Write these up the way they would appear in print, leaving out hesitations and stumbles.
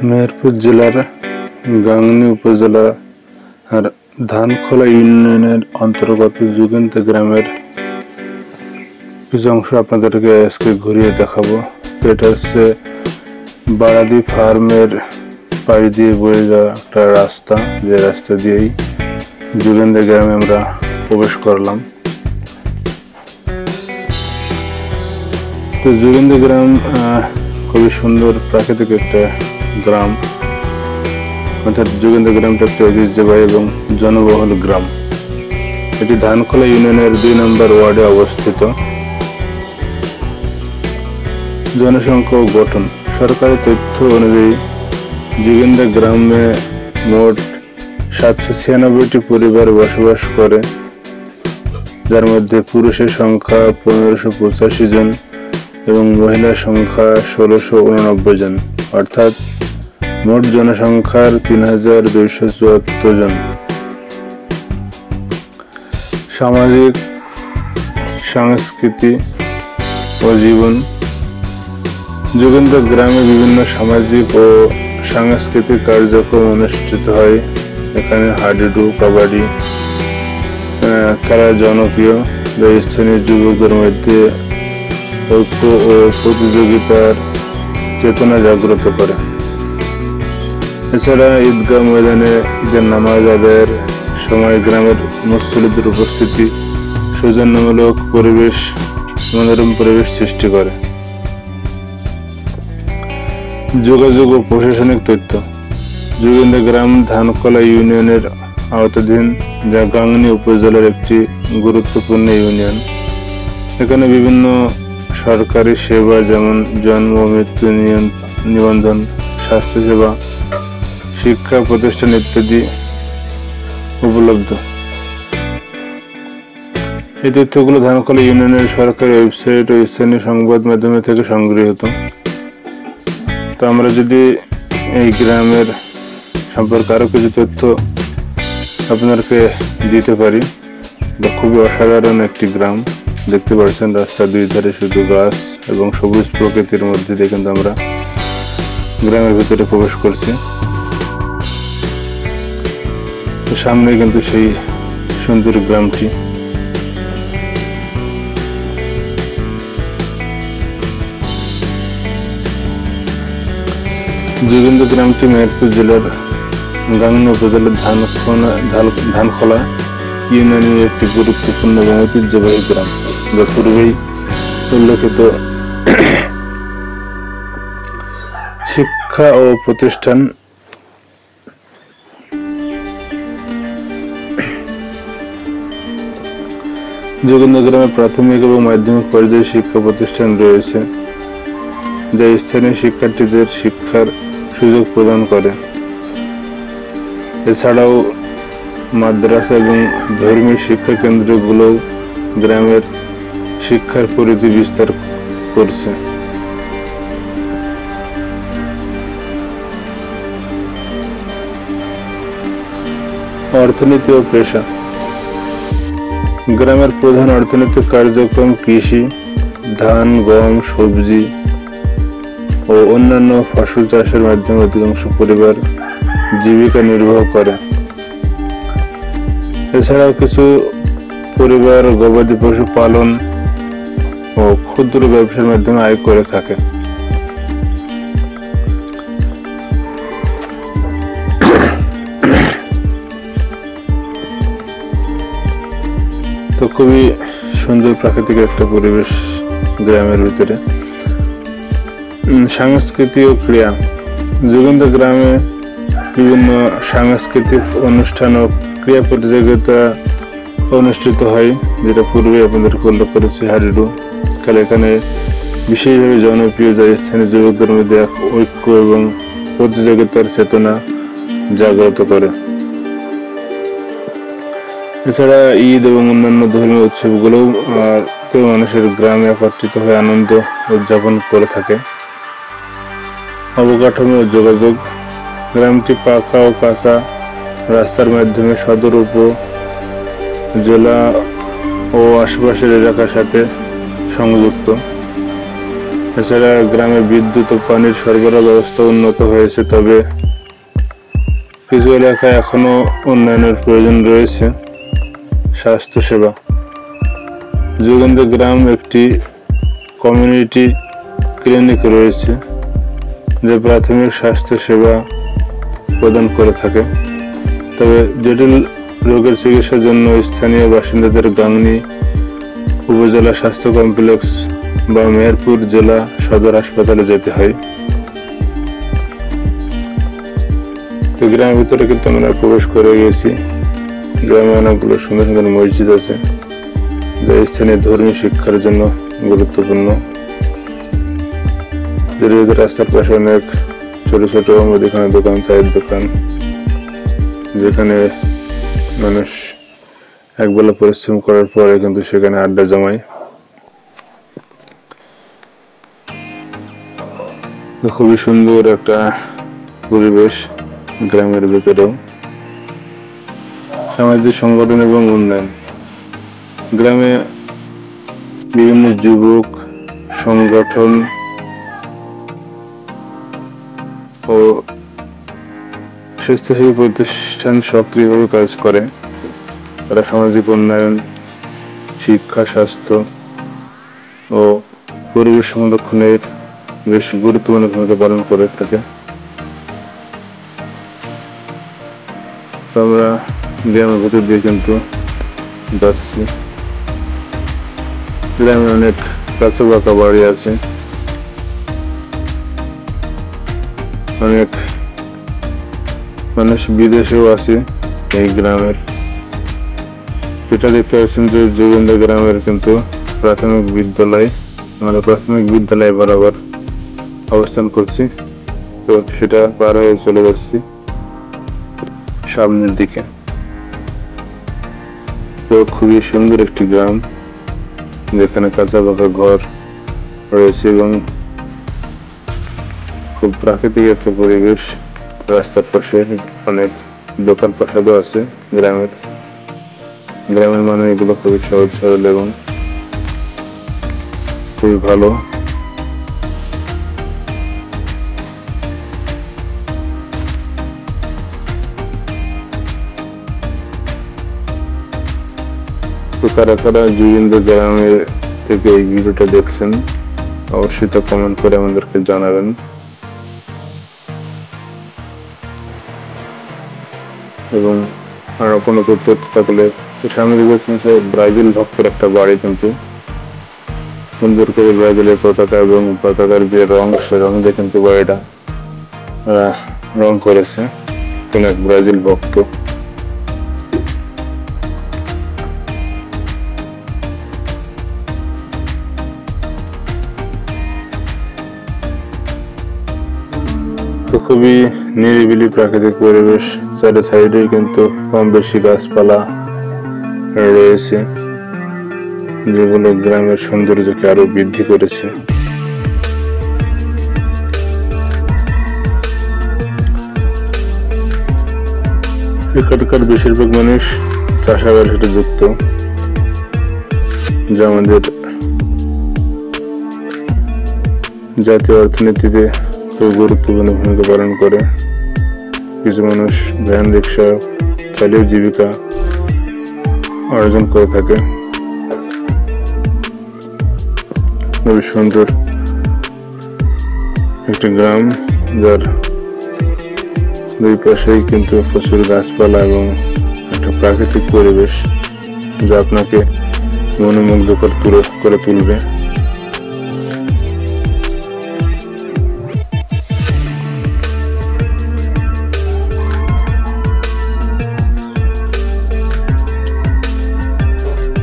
মেহেরপুর জেলার গাংনী উপজেলা আর ধানখোলা ইউনিয়নের অন্তর্গত যুগেন্দ্র গ্রামের কিছু অংশ আপনাদেরকে আজকে ঘুরিয়ে দেখাবো। এটা হচ্ছে বারাদি ফার্মের পাশ দিয়ে বয়ে যাওয়া একটা রাস্তা, যে রাস্তা দিয়েই যুগেন্দ্র গ্রামে আমরা প্রবেশ করলাম। তো যুগেন্দ্র গ্রাম খুবই সুন্দর প্রাকৃতিক একটা গ্রাম, অর্থাৎ যুগেন্দ্র গ্রামটা একটা ঐতিহ্যবাহী এবং জনবহুল গ্রাম। এটি ধানখোলা ইউনিয়নের 2 নম্বর ওয়ার্ডে অবস্থিত। জনসংখ্যা ও গঠন। সরকারি তথ্য অনুযায়ী যুগেন্দ্র গ্রামে মোট 796টি পরিবার বসবাস করে, যার মধ্যে পুরুষের সংখ্যা 1585 জন এবং মহিলার সংখ্যা 1689 জন, অর্থাৎ মোট জনসংখ্যার 3274 জন। সামাজিক সংস্কৃতি ও জীবন। যুগেন্দ্র গ্রামে বিভিন্ন সামাজিক ও সাংস্কৃতিক কার্যক্রম অনুষ্ঠিত হয়। এখানে হাডুডু, কাবাডি খেলা জনপ্রিয়, যা স্থানীয় যুবকদের মধ্যে ঐক্য ও প্রতিযোগিতার চেতনা জাগ্রত করে। এছাড়া ঈদগাহ ময়দানে ঈদের নামাজ আদায়ের সময় গ্রামের মুসল্লিদের উপস্থিতি সৌজন্যমূলক পরিবেশ, মনোরম পরিবেশ সৃষ্টি করে। যোগাযোগ ও প্রশাসনিক তথ্য। যুগেন্দ্র গ্রাম ধানখোলা ইউনিয়নের আওতাধীন, যা গাংনী উপজেলার একটি গুরুত্বপূর্ণ ইউনিয়ন। এখানে বিভিন্ন সরকারি সেবা যেমন জন্ম মৃত্যু নিবন্ধন, স্বাস্থ্যসেবা, শিক্ষা প্রতিষ্ঠান ইত্যাদি উপলব্ধ। এই তথ্যগুলো ধানখোলা ইউনিয়নের সরকারি ওয়েবসাইট ও স্থানীয় সংবাদ মাধ্যম থেকে সংগৃহীত। তো আমরা যদি এই গ্রামের সম্পর্কে আরো কিছু তথ্য আপনাদেরকে দিতে পারি। খুবই অসাধারণ একটি গ্রাম। দেখতে পাচ্ছেন রাস্তার 2 ধারে শুধু গাছ এবং সবুজ প্রকৃতির মধ্যে দিয়ে কিন্তু আমরা গ্রামের ভিতরে প্রবেশ করছি। তো সামনে কিন্তু সেই সুন্দর গ্রামটি। যুগেন্দ্র গ্রামটি মেহেরপুর জেলার গাংনী উপজেলার ধানখোলা ইউনিয়নের একটি গুরুত্বপূর্ণ এবং ঐতিহ্যবাহী গ্রাম, যা পূর্বেই উল্লেখিত শিক্ষা ও প্রতিষ্ঠান যুগেন্দ্র গ্রামে প্রাথমিক এবং মাধ্যমিক পর্যায়ে শিক্ষা প্রতিষ্ঠান রয়েছে, যা স্থানীয় শিক্ষার্থীদের শিক্ষার সুযোগ প্রদান করে। এছাড়াও মাদ্রাসা এবং ধর্মীয় শিক্ষা কেন্দ্রগুলো গ্রামের শিক্ষার পরিধি বিস্তার করছে। অর্থনীতি ও পেশা। গ্রামের প্রধান অর্থনৈতিক কার্যক্রম কৃষি, ধান, গম, সবজি ও অন্যান্য ফসল চাষের মাধ্যমে অধিকাংশ পরিবার জীবিকা নির্বাহ করে। এছাড়াও কিছু পরিবার গবাদি পশু পালন ও ক্ষুদ্র ব্যবসার মাধ্যমে আয় করে থাকে। তো খুবই সুন্দর প্রাকৃতিক একটা পরিবেশ গ্রামের ভিতরে। সংস্কৃতি ও ক্রীড়া। যুগেন্দ্র গ্রামে বিভিন্ন সাংস্কৃতিক অনুষ্ঠান ও ক্রীড়া প্রতিযোগিতা অনুষ্ঠিত হয়, যেটা পূর্বে আপনাদেরকে উল্লেখ করেছি। হাডুডু খেলা এখানে বিশেষভাবে জনপ্রিয়, যা স্থানীয় যুবকদের মধ্যে এক ঐক্য এবং প্রতিযোগিতার চেতনা জাগ্রত করে। এছাড়া ঈদ এবং অন্যান্য ধর্মীয় উৎসবগুলো মানুষের গ্রামে একত্রিত হয়ে আনন্দ উদযাপন করে থাকে। অবকাঠামো ও যোগাযোগ। গ্রামটি পাকা ও কাঁচা রাস্তার মাধ্যমে সদর উপজেলা ও আশেপাশের এলাকার সাথে সংযুক্ত। এছাড়া গ্রামে বিদ্যুৎ ও পানির সরবরাহ ব্যবস্থা উন্নত হয়েছে, তবে কিছু এলাকায় এখনো উন্নয়নের প্রয়োজন রয়েছে। স্বাস্থ্যসেবা, যোগেন্দ্র গ্রাম একটি কমিউনিটি ক্লিনিক রয়েছে যা প্রাথমিক স্বাস্থ্যসেবা প্রদান করে থাকে। তবে জটিল রোগের চিকিৎসার জন্য স্থানীয় বাসিন্দাদের গাংনী উপজেলা স্বাস্থ্য কমপ্লেক্স বা মেহেরপুর জেলা সদর হাসপাতালে যেতে হয়। তো গ্রামের ভিতরে কিন্তু আমরা প্রবেশ করে গেছি। গ্রামে অনেকগুলো সুন্দর সুন্দর মসজিদ আছে যা স্থানীয় ধর্মীয় শিক্ষার জন্য গুরুত্বপূর্ণ। রাস্তার পাশে অনেক ছোট ছোট মুদিখানা দোকান, চায়ের দোকান, যেখানে মানুষ একবেলা পরিশ্রম করার পরে কিন্তু সেখানে আড্ডা জমায়। খুবই সুন্দর একটা পরিবেশ গ্রামের ভেতরেও। সামাজিক সংগঠন এবং উন্নয়ন, গ্রামে বিভিন্ন যুবক সংগঠন ও স্বেচ্ছাসেবী প্রতিষ্ঠান সক্রিয়ভাবে কাজ করে। তারা সামাজিক উন্নয়ন, শিক্ষা, স্বাস্থ্য ও পরিবেশ সংরক্ষণের বেশ গুরুত্বপূর্ণ ভূমিকা পালন করে থাকে। আমরা গ্রামের ভেতর দিয়ে কিন্তু যাচ্ছি। গ্রামে অনেক কাঁচা পাকা বাড়ি আছে, অনেক মানুষ বিদেশেও আছে এই গ্রামের। যেটা দেখতে পাচ্ছেন যে যোগেন্দ্র গ্রামের কিন্তু প্রাথমিক বিদ্যালয়, আমরা প্রাথমিক বিদ্যালয় বরাবর অবস্থান করছি। তো সেটা পার হয়ে চলে যাচ্ছি সামনের দিকে। তো খুবই সুন্দর একটি গ্রাম যেখানে কাঁচা পাকা ঘর রয়েছে এবং খুব প্রাকৃতিক একটা পরিবেশ। রাস্তার পাশে অনেক দোকান পাশাদও আছে। গ্রামের মানুষ এগুলো খুবই সহজ সরল এবং খুবই ভালো। তো কারা কারা যোগেন্দ্র গ্রামের থেকে এই ভিডিওটা দেখছেন অবশ্যই তা কমেন্ট করে আমাদেরকে জানাবেন। এবং আরো কোনো তথ্য থাকলে সামনে দেখছেন ব্রাজিল ভক্তের একটা বাড়ি, কিন্তু সুন্দর করে ব্রাজিলের পতাকা এবং পতাকার যে রং, সে রং দিয়ে কিন্তু বাড়িটা রং করেছে কোন এক ব্রাজিল ভক্ত। তো খুবই নিরিবিলি প্রাকৃতিক পরিবেশ, চারি সাইডে কিন্তু কম বেশি গাছপালা রয়েছে যেগুলো গ্রামের সৌন্দর্যকে আরো বৃদ্ধি করেছে। এখানকার বেশিরভাগ মানুষ চাষাবাদের সাথে যুক্ত, যা আমাদের জাতীয় অর্থনীতিতে খুব গুরুত্বপূর্ণ ভূমিকা পালন করে। কিছু মানুষ ভ্যান রিক্সা চালিয়ে জীবিকা অর্জন করে থাকে। খুবই সুন্দর একটি গ্রাম, যার দুই পাশেই কিন্তু প্রচুর গাছপালা এবং একটা প্রাকৃতিক পরিবেশ যা আপনাকে মনোমুগ্ধকর করে তুলবে।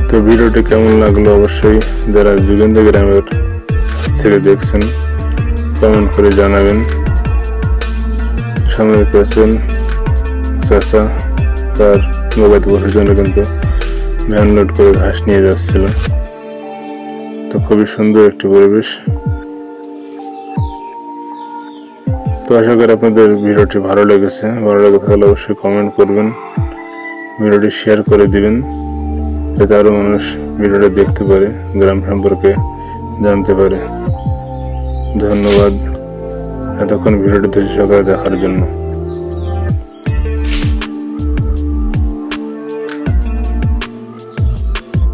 তো ভিডিওটি কেমন লাগলো অবশ্যই যারা যোগেন্দ্র গ্রামের থেকে দেখছেন কমেন্ট করে জানাবেন। সামনে পেয়েছেন চাচা তার মোবাইল বসার জন্য কিন্তু ভ্যান লোড করে ঘাস নিয়ে যাচ্ছিল। তো খুবই সুন্দর একটি পরিবেশ। তো আশা করি আপনাদের ভিডিওটি ভালো লেগেছে। ভালো লেগে থাকলে অবশ্যই কমেন্ট করবেন, ভিডিওটি শেয়ার করে দিবেন যাতে আরো মানুষ ভিডিওটা দেখতে পারে, গ্রাম সম্পর্কে জানতে পারে। ধন্যবাদ এতক্ষণ ভিডিওটি ধৈর্য সহকারে দেখার জন্য।